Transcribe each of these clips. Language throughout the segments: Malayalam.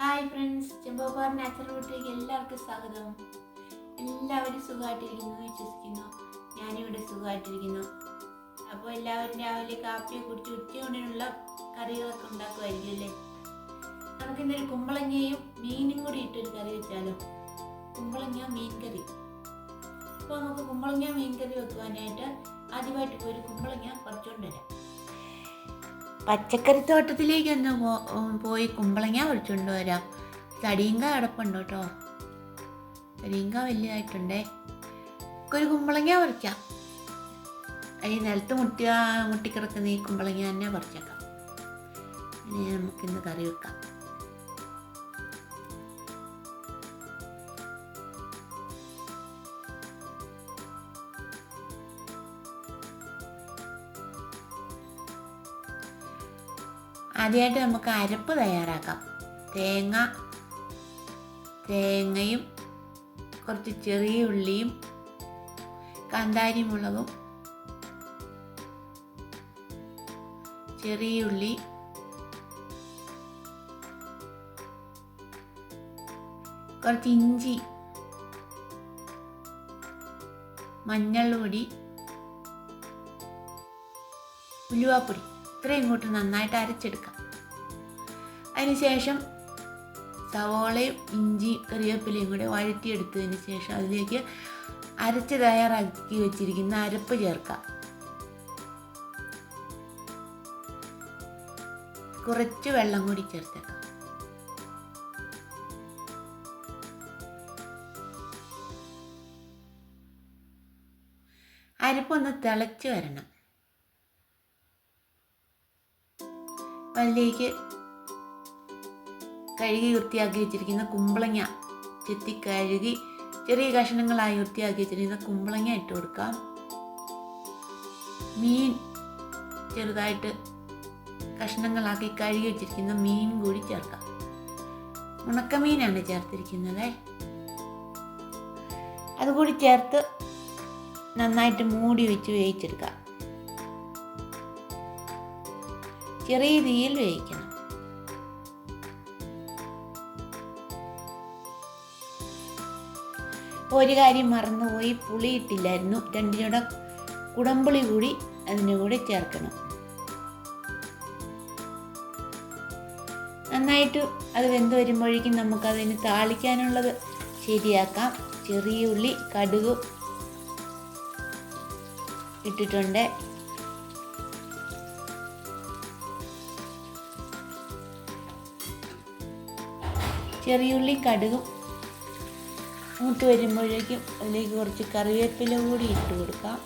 ഹായ് ഫ്രണ്ട്സ്, ചെമ്പോപ്പാർ നാച്ചുറൽ വീട്ടിലേക്ക് എല്ലാവർക്കും സ്വാഗതം. എല്ലാവരും സുഖമായിട്ടിരിക്കുന്നു വിശ്വസിക്കുന്നു. ഞാനിവിടെ സുഖമായിട്ടിരിക്കുന്നു. അപ്പോൾ എല്ലാവരും രാവിലെ കാപ്പിയെ കുടിച്ച് ഉച്ചയൂണിനുള്ള കറികളൊക്കെ ഉണ്ടാക്കുമായിരിക്കും അല്ലേ? നമുക്കിന്നൊരു കുമ്പളങ്ങയും മീനും കൂടി ഇട്ടൊരു കറി വെച്ചാലോ? കുമ്പളങ്ങ മീൻ കറി. അപ്പോൾ നമുക്ക് കുമ്പളങ്ങ മീൻ കറി വെക്കുവാനായിട്ട് ആദ്യമായിട്ട് ഒരു കുമ്പളങ്ങ പറിച്ചുകൊണ്ട് വരാം. പച്ചക്കറിത്തോട്ടത്തിലേക്കൊന്ന് പോയി കുമ്പളങ്ങ പറിച്ചുകൊണ്ട് വരാം. തടിയങ്ക കിടപ്പുണ്ട് കേട്ടോ. തടിയങ്ക വലിയതായിട്ടുണ്ടേ. ഒരു കുമ്പളങ്ങ പറിക്കാം. ഈ നിലത്ത് മുട്ടിക്കിടക്കുന്ന ഈ കുമ്പളങ്ങ തന്നെ പറിച്ചേക്കാം. ഇനി നമുക്കിന്ന് കറി വെക്കാം. ആദ്യമായിട്ട് നമുക്ക് അരപ്പ് തയ്യാറാക്കാം. തേങ്ങയും കുറച്ച് ചെറിയ ഉള്ളിയും കാന്താരി മുളകും, ചെറിയ ഉള്ളി, കുറച്ച് ഇഞ്ചി, മഞ്ഞൾപ്പൊടി, ഉലുവാപ്പൊടി, ഇത്രയും ഇങ്ങോട്ട് നന്നായിട്ട് അരച്ചെടുക്കാം. അതിനുശേഷം സവോളയും ഇഞ്ചി കറിവേപ്പിലയും കൂടെ വഴറ്റിയെടുത്തതിന് ശേഷം അതിലേക്ക് അരച്ച് തയ്യാറാക്കി വെച്ചിരിക്കുന്ന അരപ്പ് ചേർക്കാം. കുറച്ച് വെള്ളം കൂടി ചേർത്തേക്കാം. അരപ്പൊന്ന് തിളച്ച് വരണം. അതിലേക്ക് കഴുകി വൃത്തിയാക്കി വെച്ചിരിക്കുന്ന കുമ്പളങ്ങ കഴുകി ചെറിയ കഷ്ണങ്ങളായി വൃത്തിയാക്കി വെച്ചിരിക്കുന്ന കുമ്പളങ്ങ ഇട്ട് കൊടുക്കാം. മീൻ ചെറുതായിട്ട് കഷ്ണങ്ങളാക്കി കഴുകി വെച്ചിരിക്കുന്ന മീൻ കൂടി ചേർക്കാം. ഉണക്കമീനാണ് ചേർത്തിരിക്കുന്നത്. അതുകൂടി ചേർത്ത് നന്നായിട്ട് മൂടി വെച്ച് വേവിച്ചെടുക്കാം. ചെറിയ തീയിൽ വേവിക്കണം. ഒരു കാര്യം മറന്നുപോയി, പുളി ഇട്ടില്ലായിരുന്നു. 2 കുടംപുളി കൂടി അതിൻ്റെ കൂടെ ചേർക്കണം. നന്നായിട്ട് അത് വെന്ത് വരുമ്പോഴേക്കും നമുക്കതിന് താളിക്കാനുള്ളത് ശരിയാക്കാം. ചെറിയ ഉള്ളി, കടുക് ഇട്ടിട്ടുണ്ട്. ചെറിയുള്ളി കടുകും മൂത്ത് വരുമ്പോഴേക്കും അതിലേക്ക് കുറച്ച് കറിവേപ്പില കൂടി ഇട്ട് കൊടുക്കാം.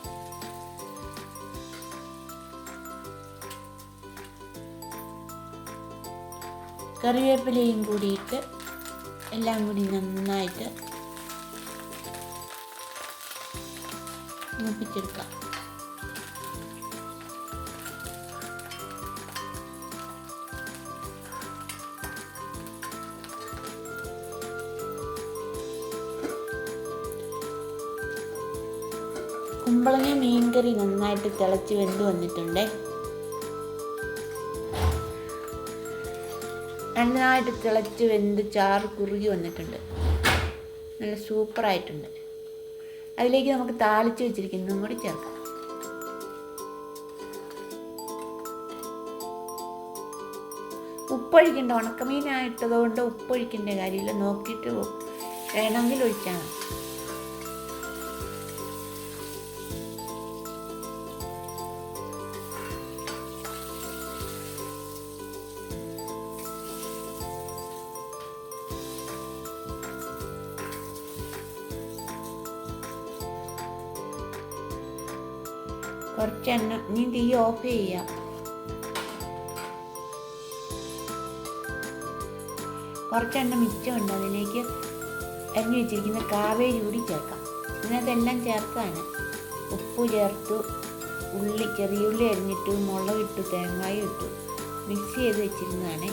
കറിവേപ്പിലയും കൂടി ഇട്ട് എല്ലാം കൂടി നന്നായിട്ട് മൂപ്പിച്ചെടുക്കാം. കുമ്പളങ്ങ മീൻ കറി നന്നായിട്ട് തിളച്ച് വെന്ത് വന്നിട്ടുണ്ട്. നന്നായിട്ട് തിളച്ച് വെന്ത് ചാറ് കുറുകി വന്നിട്ടുണ്ട്. നല്ല സൂപ്പറായിട്ടുണ്ട്. അതിലേക്ക് നമുക്ക് താളിച്ച് വെച്ചിരിക്കുന്നതും കൂടി ചേർക്കാം. ഉപ്പൊഴിക്കേണ്ട, ഉണക്കമീനായിട്ടതുകൊണ്ട് ഉപ്പൊഴിക്കേണ്ട കാര്യമില്ല. നോക്കിയിട്ട് വേണമെങ്കിൽ ഒഴിച്ചാൽ മതി. കുറച്ചെണ്ണ ഇനി തീ ഓഫ് ചെയ്യാം. കുറച്ചെണ്ണ മിച്ചമുണ്ട്. അതിലേക്ക് അരിഞ്ഞു വെച്ചിരിക്കുന്ന കാബേജ് കൂടി ചേർക്കാം. ഇതിനകത്തെല്ലാം ചേർത്താണ്. ഉപ്പ് ചേർത്തു, ചെറിയ ഉള്ളി അരിഞ്ഞിട്ടു, മുളകിട്ടു, തേങ്ങായും ഇട്ടു, മിക്സ് ചെയ്ത് വെച്ചിരുന്നതാണ്.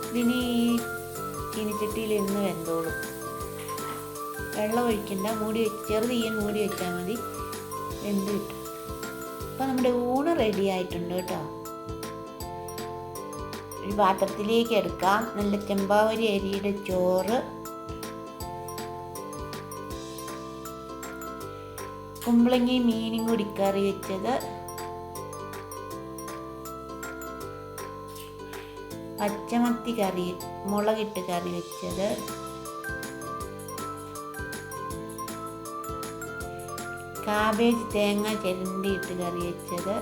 ഇതിന് ഈ ചീനിച്ചട്ടിയിൽ ഇന്ന് വെന്തോളും. വെള്ളം ഒഴിക്കണ്ട, ചെറു തീയിൽ മൂടി വെച്ചാൽ മതി. വെന്ത് കിട്ടും. അപ്പോൾ നമ്മുടെ ഊണ് റെഡി ആയിട്ടുണ്ട് കേട്ടോ. ഒരു പാത്രത്തിലേക്ക് എടുക്കാം. നല്ല ചെമ്പാവരി അരിയുടെ ചോറ്, കുമ്പളങ്ങി മീനും കൂടി കറി വെച്ചത്, പച്ചമത്തി കറി മുളകിട്ട് കറി വെച്ചത്, കാബേജ് തേങ്ങ ചിരണ്ടിയിട്ട് കറി വെച്ചത്,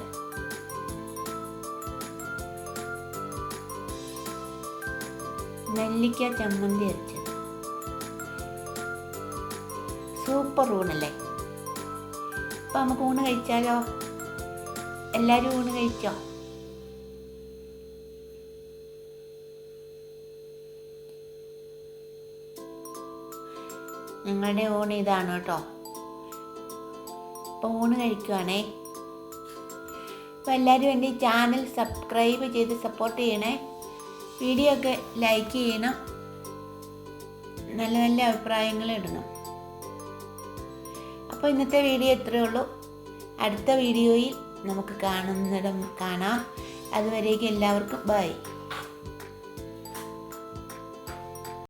നെല്ലിക്ക ചമ്മന്തി അരച്ചത്. സൂപ്പർ ഊണല്ലേ? അപ്പം നമുക്ക് ഊണ് കഴിച്ചാലോ? എല്ലാവരും ഊണ് കഴിച്ചോ? ഞങ്ങളുടെ ഊണ് ഇതാണ് കേട്ടോ. അപ്പോൾ ഊണ് കഴിക്കുവാണേ. അപ്പോൾ എല്ലാവരും എൻ്റെ ഈ ചാനൽ സബ്സ്ക്രൈബ് ചെയ്ത് സപ്പോർട്ട് ചെയ്യണേ. വീഡിയോ ഒക്കെ ലൈക്ക് ചെയ്യണം, നല്ല നല്ല അഭിപ്രായങ്ങൾ ഇടണം. അപ്പോൾ ഇന്നത്തെ വീഡിയോ ഇത്രയേ ഉള്ളൂ. അടുത്ത വീഡിയോയിൽ നമുക്ക് കാണാം. അതുവരേക്കും എല്ലാവർക്കും ബൈ.